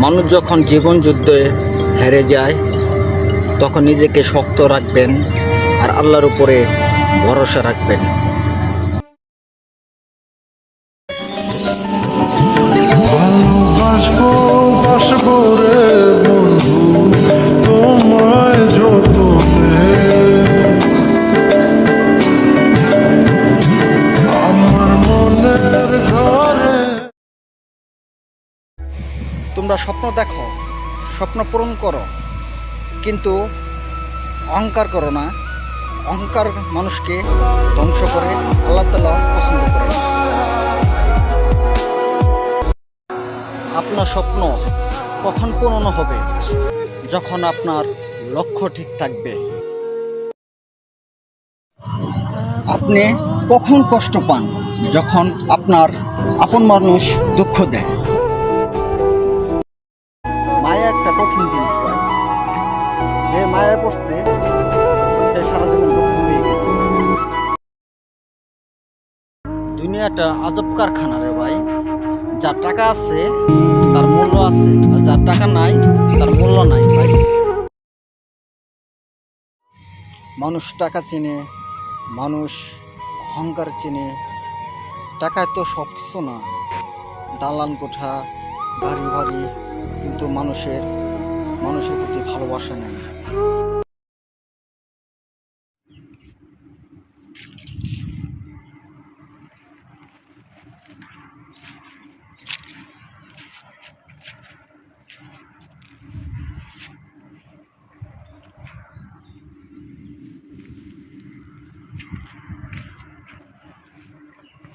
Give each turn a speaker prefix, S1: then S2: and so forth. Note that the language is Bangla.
S1: মানুষ যখন জীবন যুদ্ধে হেরে যায় তখন নিজেকে শক্ত রাখবেন আর আল্লাহর উপরে ভরসা রাখবেন।
S2: ভালোবাসবো বাসবো রে বন্ধু তোমায় যতনে, আমার মনের ঘরে।
S1: তোমরা স্বপ্ন দেখো, স্বপ্ন পূরণ করো, কিন্তু অহংকার করো না। অহংকার মানুষকে ধ্বংস করে, আল্লাহ তাআলা পছন্দ করে না। আপনার স্বপ্ন কখন পূরণ হবে? যখন আপনার লক্ষ্য ঠিক থাকবে। আপনি কখন কষ্ট পান? যখন আপনার আপন মানুষ দুঃখ দেয়। মায়া একটা কঠিন জিনিস ভাই। যে মায়া পড়ছে সে সারা জীবন দুঃখ পেয়ে গেছে। দুনিয়াটা আজব কারখানা রে ভাই। যার টাকা আছে তার মূল্য আছে, আর যার টাকা নাই তার মূল্য নাই ভাই। মানুষ টাকা চেনে, মানুষ অহংকার চেনে। টাকায় তো সব কিছু না, দালান কোঠা, বাড়ি বাড়ি, কিন্তু মানুষের প্রতি ভালোবাসা নেই।